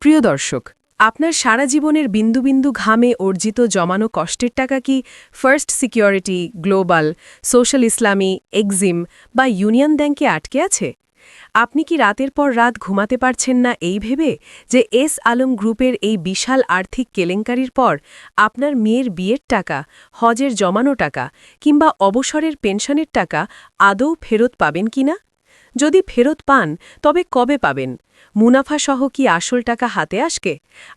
প্রিয় দর্শক, আপনার সারা জীবনের বিন্দু বিন্দু ঘামে অর্জিত জমানো কষ্টের টাকা কি ফার্স্ট সিকিউরিটি, গ্লোবাল, সোশ্যাল ইসলামী, এক্সিম বা ইউনিয়ন ব্যাংকে আটকে আছে? আপনি কি রাতের পর রাত ঘুমাতে পারছেন না এই ভেবে যে এস আলম গ্রুপের এই বিশাল আর্থিক কেলেঙ্কারির পর আপনার মেয়ের বিয়ের টাকা, হজের জমানো টাকা কিংবা অবসরের পেনশনের টাকা আদৌ ফেরত পাবেন কিনা? যদি ফেরত পান তবে কবে পাবেন? মুনাফাসহ কি আসল টাকা হাতে আসবে?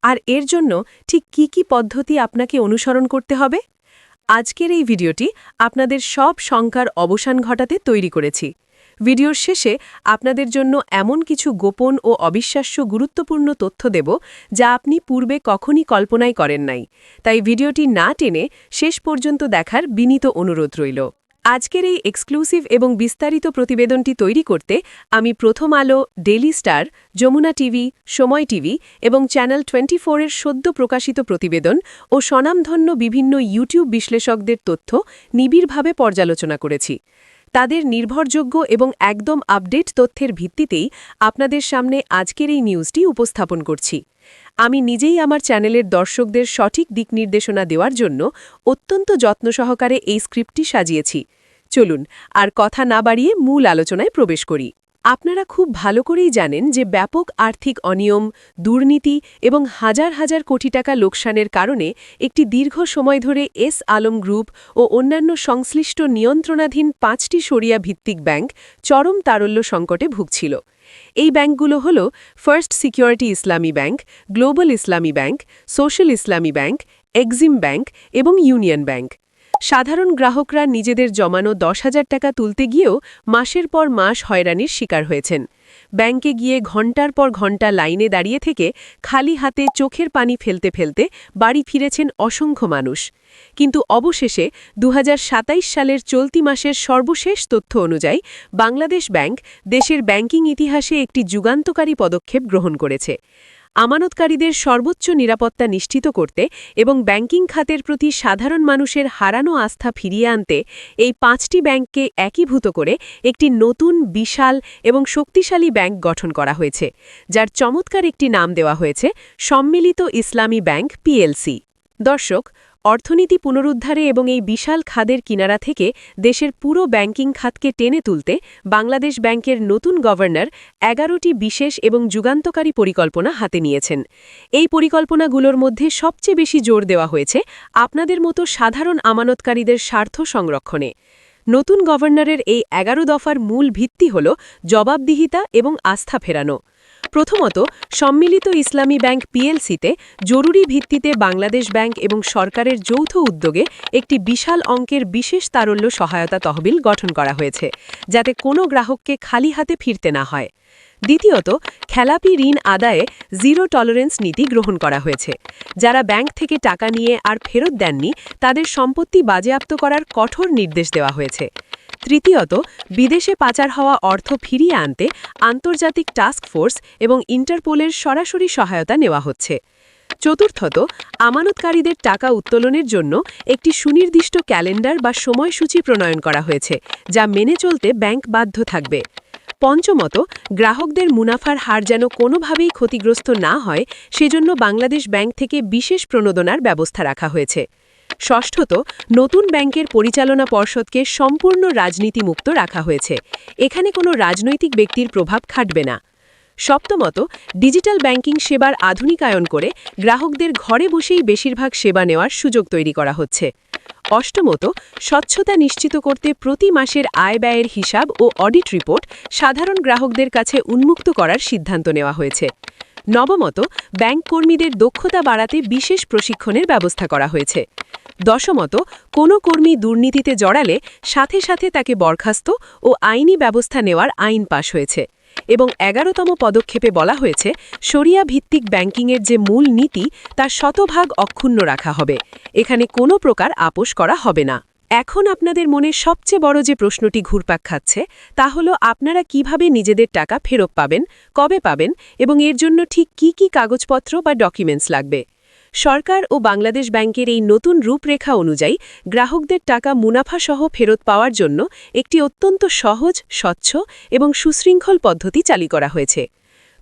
আর এর জন্য ঠিক কি পদ্ধতি আপনাকে অনুসরণ করতে হবে? আজকের এই ভিডিওটি আপনাদের সব শঙ্কার অবসান ঘটাতে তৈরি করেছি। ভিডিওর শেষে আপনাদের জন্য এমন কিছু গোপন ও অবিশ্বাস্য গুরুত্বপূর্ণ তথ্য দেব যা আপনি পূর্বে কখনই কল্পনাই করেন নাই। তাই ভিডিওটি না টেনে শেষ পর্যন্ত দেখার বিনীত অনুরোধ রইল। আজকের এই এক্সক্লুসিভ এবং বিস্তারিত প্রতিবেদনটি তৈরি করতে আমি প্রথম আলো, ডেইলি স্টার, যমুনা টিভি, সময় টিভি এবং চ্যানেল 24-এর সদ্য প্রকাশিত প্রতিবেদন ও স্বনামধন্য বিভিন্ন ইউটিউব বিশ্লেষকদের তথ্য নিবিড়ভাবে পর্যালোচনা করেছি। তাদের নির্ভরযোগ্য এবং একদম আপডেট তথ্যের ভিত্তিতেই আপনাদের সামনে আজকের এই নিউজটি উপস্থাপন করছি। আমি নিজেই আমার চ্যানেলের দর্শকদের সঠিক দিক নির্দেশনা দেওয়ার জন্য অত্যন্ত যত্ন সহকারে এই স্ক্রিপ্টটি সাজিয়েছি। চলুন আর কথা না বাড়িয়ে মূল আলোচনায় প্রবেশ করি। আপনারা খুব ভালো করেই জানেন যে ব্যাপক আর্থিক অনিয়ম, দুর্নীতি এবং হাজার হাজার কোটি টাকা লোকসানের কারণে একটি দীর্ঘ সময় ধরে এস আলম গ্রুপ ও অন্যান্য সংশ্লিষ্ট নিয়ন্ত্রণাধীন 5টি শরিয়া ভিত্তিক ব্যাংক চরম তারল্য সংকটে ভুগছিল। এই ব্যাংকগুলো হল ফার্স্ট সিকিউরিটি ইসলামী ব্যাংক, গ্লোবাল ইসলামী ব্যাংক, সোশ্যাল ইসলামী ব্যাংক, এক্সিম ব্যাংক এবং ইউনিয়ন ব্যাংক। সাধারণ গ্রাহকরা নিজেদের জমানো 10,000 টাকা তুলতে গিয়েও মাসের পর মাস হয়রানির শিকার হয়েছেন। ব্যাংকে গিয়ে ঘণ্টার পর ঘণ্টা লাইনে দাঁড়িয়ে থেকে খালি হাতে চোখের পানি ফেলতে ফেলতে বাড়ি ফিরেছেন অসংখ্য মানুষ। কিন্তু অবশেষে 2027 সালের চলতি মাসের সর্বশেষ তথ্য অনুযায়ী বাংলাদেশ ব্যাংক দেশের ব্যাংকিং ইতিহাসে একটি যুগান্তকারী পদক্ষেপ গ্রহণ করেছে। আমানতকারীদের সর্বোচ্চ নিরাপত্তা নিশ্চিত করতে এবং ব্যাংকিং খাতের প্রতি সাধারণ মানুষের হারানো আস্থা ফিরিয়ে আনতে এই 5টি ব্যাংককে একীভূত করে একটি নতুন, বিশাল এবং শক্তিশালী ব্যাংক গঠন করা হয়েছে, যার চমৎকার একটি নাম দেওয়া হয়েছে সম্মিলিত ইসলামী ব্যাংক পিএলসি। দর্শক, অর্থনীতি পুনরুদ্ধারে এবং এই বিশাল খাদের কিনারা থেকে দেশের পুরো ব্যাংকিং খাতকে টেনে তুলতে বাংলাদেশ ব্যাংকের নতুন গভর্নর 11টি বিশেষ এবং যুগান্তকারী পরিকল্পনা হাতে নিয়েছেন। এই পরিকল্পনাগুলোর মধ্যে সবচেয়ে বেশি জোর দেওয়া হয়েছে আপনাদের মতো সাধারণ আমানতকারীদের স্বার্থ সংরক্ষণে। নতুন গভর্নরের এই 11 দফার মূল ভিত্তি হল জবাবদিহিতা এবং আস্থা ফেরানো। প্রথমত, সম্মিলিত ইসলামী ব্যাংক পিএলসিতে জরুরি ভিত্তিতে বাংলাদেশ ব্যাংক এবং সরকারের যৌথ উদ্যোগে একটি বিশাল অঙ্কের বিশেষ তারল্য সহায়তা তহবিল গঠন করা হয়েছে, যাতে কোনো গ্রাহককে খালি হাতে ফিরতে না হয়। দ্বিতীয়ত, খেলাপি ঋণ আদায়ে জিরো টলারেন্স নীতি গ্রহণ করা হয়েছে। যারা ব্যাংক থেকে টাকা নিয়ে আর ফেরত দেননি তাদের সম্পত্তি বাজেয়াপ্ত করার কঠোর নির্দেশ দেওয়া হয়েছে। তৃতীয়ত, বিদেশে পাচার হওয়া অর্থ ফিরিয়ে আনতে আন্তর্জাতিক টাস্ক ফোর্স এবং ইন্টারপোলের সরাসরি সহায়তা নেওয়া হচ্ছে। চতুর্থত, আমানতকারীদের টাকা উত্তোলনের জন্য একটি সুনির্দিষ্ট ক্যালেন্ডার বা সময়সূচি প্রণয়ন করা হয়েছে, যা মেনে চলতে ব্যাংক বাধ্য থাকবে। পঞ্চমত, গ্রাহকদের মুনাফার হার যেন কোনোভাবেই ক্ষতিগ্রস্ত না হয় সেজন্য বাংলাদেশ ব্যাংক থেকে বিশেষ প্রণোদনার ব্যবস্থা রাখা হয়েছে। ষষ্ঠত, নতুন ব্যাংকের পরিচালনা পর্ষদকে সম্পূর্ণ রাজনীতিমুক্ত রাখা হয়েছে। এখানে কোনো রাজনৈতিক ব্যক্তির প্রভাব খাটবে না। সপ্তমত, ডিজিটাল ব্যাংকিং সেবার আধুনিকায়ন করে গ্রাহকদের ঘরে বসেই বেশিরভাগ সেবা নেওয়ার সুযোগ তৈরি করা হচ্ছে। অষ্টমত, স্বচ্ছতা নিশ্চিত করতে প্রতি মাসের আয় ব্যয়ের হিসাব ও অডিট রিপোর্ট সাধারণ গ্রাহকদের কাছে উন্মুক্ত করার সিদ্ধান্ত নেওয়া হয়েছে। নবমত, ব্যাংক কর্মীদের দক্ষতা বাড়াতে বিশেষ প্রশিক্ষণের ব্যবস্থা করা হয়েছে। দশমত, কোনো কর্মী দুর্নীতিতে জড়ালে সাথে সাথে তাকে বরখাস্ত ও আইনি ব্যবস্থা নেওয়ার আইন পাশ হয়েছে। এবং 11তম পদক্ষেপে বলা হয়েছে শরিয়া ভিত্তিক ব্যাংকিংয়ের যে মূল নীতি তা শতভাগ অক্ষুণ্ণ রাখা হবে। এখানে কোনো প্রকার আপোস করা হবে না। এখন আপনাদের মনে সবচেয়ে বড় যে প্রশ্নটি ঘুরপাক খাচ্ছে তা হলো আপনারা কিভাবে নিজেদের টাকা ফেরত পাবেন, কবে পাবেন এবং এর জন্য ঠিক কি কাগজপত্র বা ডকুমেন্টস লাগবে। সরকার ও বাংলাদেশ ব্যাংকের এই নতুন রূপরেখা অনুযায়ী গ্রাহকদের টাকা মুনাফাসহ ফেরত পাওয়ার জন্য একটি অত্যন্ত সহজ, স্বচ্ছ এবং সুশৃঙ্খল পদ্ধতি চালু করা হয়েছে।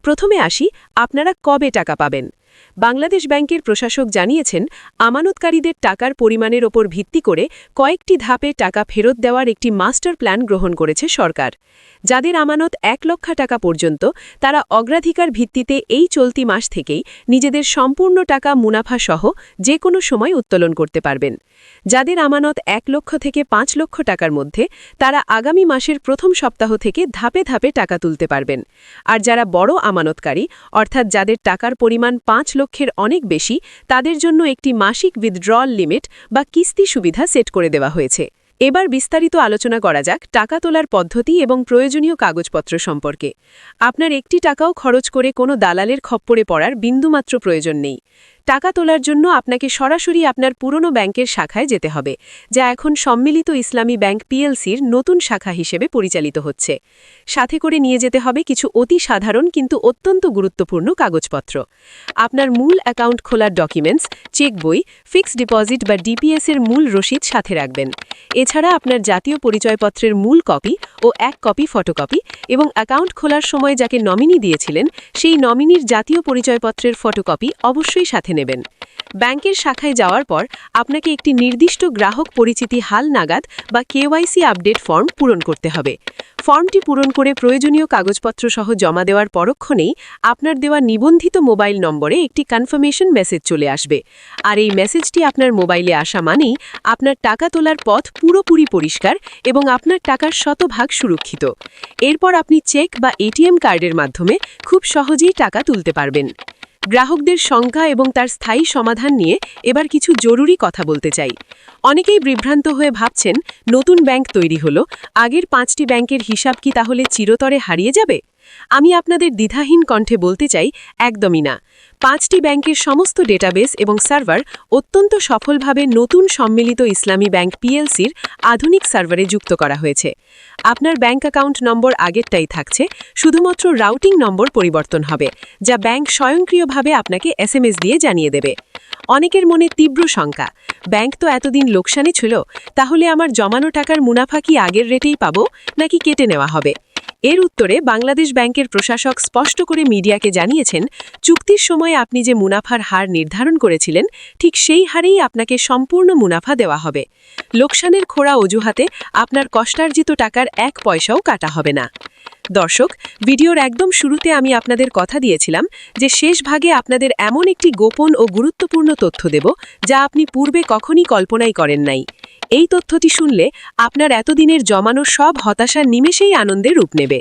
প্রথমে আসি, আপনারা কবে টাকা পাবেন। বাংলাদেশ ব্যাংকের প্রশাসক জানিয়েছেন, আমানতকারীদের টাকার পরিমাণের ওপর ভিত্তি করে কয়েকটি ধাপে টাকা ফেরত দেওয়ার একটি মাস্টার প্ল্যান গ্রহণ করেছে সরকার। যাদের আমানত ১ লক্ষ টাকা পর্যন্ত, তারা অগ্রাধিকার ভিত্তিতে এই চলতি মাস থেকেই নিজেদের সম্পূর্ণ টাকা মুনাফা সহ যে কোনো সময় উত্তোলন করতে পারবেন। যাদের আমানত ১ লক্ষ থেকে ৫ লক্ষ টাকার মধ্যে, তারা আগামী মাসের প্রথম সপ্তাহ থেকে ধাপে ধাপে টাকা তুলতে পারবেন। আর যারা বড় আমানতকারী, অর্থাৎ যাদের টাকার পরিমাণ ৫ লক্ষের অনেক বেশি, তাদের জন্য একটি মাসিক উইথড্রয়াল লিমিট বা কিস্তি সুবিধা সেট করে দেওয়া হয়েছে। এবার বিস্তারিত আলোচনা করা যাক টাকা তোলার পদ্ধতি এবং প্রয়োজনীয় কাগজপত্র সম্পর্কে। আপনার একটি টাকাও খরচ করে কোনো দালালের খপ্পরে পড়ার বিন্দুমাত্র প্রয়োজন নেই। টাকা তোলার জন্য আপনাকে সরাসরি আপনার পুরনো ব্যাংকের শাখায় যেতে হবে, যা এখন সম্মিলিত ইসলামী ব্যাংক পিএলসির নতুন শাখা হিসেবে পরিচালিত হচ্ছে। সাথে করে নিয়ে যেতে হবে কিছু অতি সাধারণ কিন্তু অত্যন্ত গুরুত্বপূর্ণ কাগজপত্র। আপনার মূল অ্যাকাউন্ট খোলার ডকুমেন্টস, চেক বই, ফিক্সড ডিপোজিট বা ডিপিএসের মূল রসিদ সাথে রাখবেন। এছাড়া আপনার জাতীয় পরিচয়পত্রের মূল কপি ও ১ কপি ফটোকপি এবং অ্যাকাউন্ট খোলার সময় যাকে নমিনি দিয়েছিলেন সেই নমিনির জাতীয় পরিচয়পত্রের ফটোকপি অবশ্যই সাথে নেবেন। ব্যাংকের শাখায় যাওয়ার পর আপনাকে একটি নির্দিষ্ট গ্রাহক পরিচিতি হালনাগাদ বা কেওয়াইসি আপডেট ফর্ম পূরণ করতে হবে। ফর্মটি পূরণ করে প্রয়োজনীয় কাগজপত্র সহ জমা দেওয়ার পরক্ষণেই আপনার দেওয়া নিবন্ধিত মোবাইল নম্বরে একটি কনফার্মেশন মেসেজ চলে আসবে। আর এই মেসেজটি আপনার মোবাইলে আসা মানেই আপনার টাকা তোলার পথ পুরোপুরি পরিষ্কার এবং আপনার টাকার শতভাগ সুরক্ষিত। এরপর আপনি চেক বা এটিএম কার্ডের মাধ্যমে খুব সহজেই টাকা তুলতে পারবেন। গ্রাহকদের সংখ্যা এবং তার স্থায়ী সমাধান নিয়ে এবার কিছু জরুরি কথা বলতে চাই। অনেকেই বিভ্রান্ত হয়ে ভাবছেন, নতুন ব্যাংক তৈরি হলো, আগের ৫টি ব্যাংকের হিসাব কি তাহলে চিরতরে হারিয়ে যাবে? আমি আপনাদের দ্বিধাহীন কণ্ঠে বলতে চাই, একদমই না। ৫টি ব্যাংকের সমস্ত ডেটাবেস এবং সার্ভার অত্যন্ত সফলভাবে নতুন সম্মিলিত ইসলামী ব্যাংক পিএলসির আধুনিক সার্ভারে যুক্ত করা হয়েছে। আপনার ব্যাংক অ্যাকাউন্ট নম্বর আগেরটাই থাকছে, শুধুমাত্র রাউটিং নম্বর পরিবর্তন হবে, যা ব্যাংক স্বয়ংক্রিয়ভাবে আপনাকে এসএমএস দিয়ে জানিয়ে দেবে। অনেকের মনে তীব্র শঙ্কা, ব্যাংক তো এতদিন লোকসানে ছিল, তাহলে আমার জমানো টাকার মুনাফা কি আগের রেটেই পাবো নাকি কেটে নেওয়া হবে? এর উত্তরে বাংলাদেশ ব্যাংকের প্রশাসক স্পষ্ট করে মিডিয়াকে জানিয়েছেন, চুক্তির সময় আপনি যে মুনাফার হার নির্ধারণ করেছিলেন, ঠিক সেই হারেই আপনাকে সম্পূর্ণ মুনাফা দেওয়া হবে। লোকসানের খোড়া অজুহাতে আপনার কষ্টার্জিত টাকার ১ পয়সাও কাটা হবে না। দর্শক, ভিডিওর একদম শুরুতে আমি আপনাদের কথা দিয়েছিলাম যে শেষ ভাগে আপনাদের এমন একটি গোপন ও গুরুত্বপূর্ণ তথ্য দেব, যা আপনি পূর্বে কখনই কল্পনাই করেন নাই। এই তথ্যটি শুনলে আপনার এতদিনের জমানো সব হতাশা নিমেষেই আনন্দে রূপ নেবে।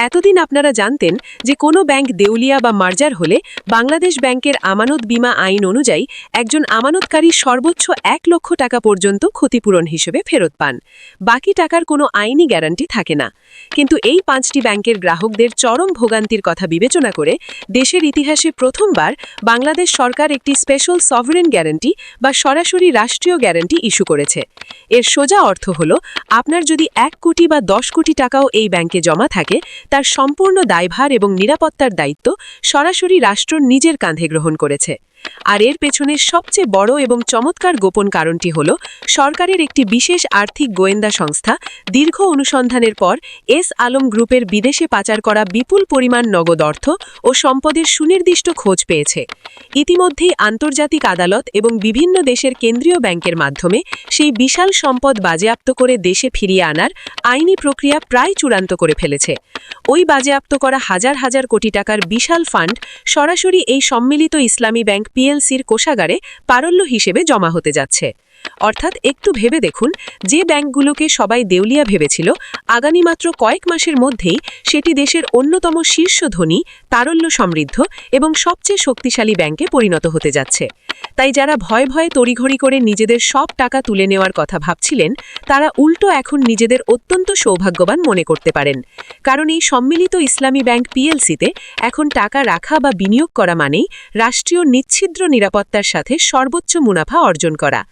এতদিন আপনারা জানতেন যে কোনো ব্যাংক দেউলিয়া বা মার্জার হলে বাংলাদেশ ব্যাংকের আমানত বীমা আইন অনুযায়ী একজন আমানতকারী সর্বোচ্চ ১ লক্ষ টাকা পর্যন্ত ক্ষতিপূরণ হিসেবে ফেরত পান। বাকি টাকার কোনো আইনি গ্যারান্টি থাকে না। কিন্তু এই ৫টি ব্যাংকের গ্রাহকদের চরম ভোগান্তির কথা বিবেচনা করে দেশের ইতিহাসে প্রথমবার বাংলাদেশ সরকার একটি স্পেশাল সভরেন গ্যারান্টি বা সরাসরি রাষ্ট্রীয় গ্যারান্টি ইস্যু করেছে। এর সোজা অর্থ হল, আপনার যদি ১ কোটি বা ১০ কোটি টাকাও এই ব্যাংকে জমা থাকে, তার সম্পূর্ণ দায়ভার এবং নিরাপত্তার দায়িত্ব সরাসরি রাষ্ট্র নিজের কাঁধে গ্রহণ করেছে। আর এর পেছনের সবচেয়ে বড় এবং চমৎকার গোপন কারণটি হল, সরকারের একটি বিশেষ আর্থিক গোয়েন্দা সংস্থা দীর্ঘ অনুসন্ধানের পর এস আলম গ্রুপের বিদেশে পাচার করা বিপুল পরিমাণ নগদ অর্থ ও সম্পদের সুনির্দিষ্ট খোঁজ পেয়েছে। ইতিমধ্যেই আন্তর্জাতিক আদালত এবং বিভিন্ন দেশের কেন্দ্রীয় ব্যাংকের মাধ্যমে সেই বিশাল সম্পদ বাজেয়াপ্ত করে দেশে ফিরিয়ে আনার আইনি প্রক্রিয়া প্রায় চূড়ান্ত করে ফেলেছে। ওই বাজেয়াপ্ত করা হাজার হাজার কোটি টাকার বিশাল ফান্ড সরাসরি এই সম্মিলিত ইসলামী ব্যাংক পিএলসির কোষাগারে পারল্য হিসেবে জমা হতে যাচ্ছে। অর্থাৎ একটু ভেবে দেখুন, যে ব্যাংকগুলোকে সবাই দেউলিয়া ভেবেছিল, আগামী মাত্র কয়েক মাসের মধ্যেই সেটি দেশের অন্যতম শীর্ষ ধনী, তারল্য সমৃদ্ধ এবং সবচেয়ে শক্তিশালী ব্যাংকে পরিণত হতে যাচ্ছে। তাই যারা ভয়ে ভয়ে তড়িঘড়ি করে নিজেদের সব টাকা তুলে নেওয়ার কথা ভাবছিলেন, তারা উল্টো এখন নিজেদের অত্যন্ত সৌভাগ্যবান মনে করতে পারেন। কারণ এই সম্মিলিত ইসলামী ব্যাংক পিএলসিতে এখন টাকা রাখা বা বিনিয়োগ করা মানেই রাষ্ট্রীয় নিচ্ছিদ্র নিরাপত্তার সাথে সর্বোচ্চ মুনাফা অর্জন করা।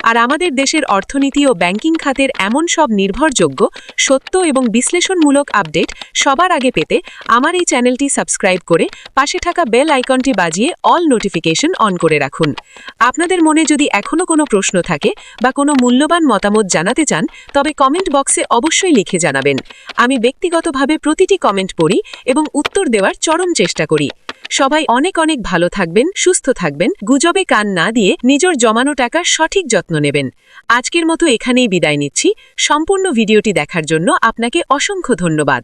আর আমাদের দেশের অর্থনীতি ও ব্যাংকিং খাতের এমন সব নির্ভরযোগ্য, সত্য এবং বিশ্লেষণমূলক আপডেট সবার আগে পেতে আমার এই চ্যানেলটি সাবস্ক্রাইব করে পাশে থাকা বেল আইকনটি বাজিয়ে অল নোটিফিকেশন অন করে রাখুন। আপনাদের মনে যদি এখনও কোনো প্রশ্ন থাকে বা কোনো মূল্যবান মতামত জানাতে চান, তবে কমেন্ট বক্সে অবশ্যই লিখে জানাবেন। আমি ব্যক্তিগতভাবে প্রতিটি কমেন্ট পড়ি এবং উত্তর দেওয়ার চরম চেষ্টা করি। সবাই অনেক অনেক ভালো থাকবেন, সুস্থ থাকবেন, গুজবে কান না দিয়ে নিজের জমানো টাকার সঠিক যত্ন নেবেন। আজকের মতো এখানেই বিদায় নিচ্ছি। সম্পূর্ণ ভিডিওটি দেখার জন্য আপনাকে অসংখ্য ধন্যবাদ।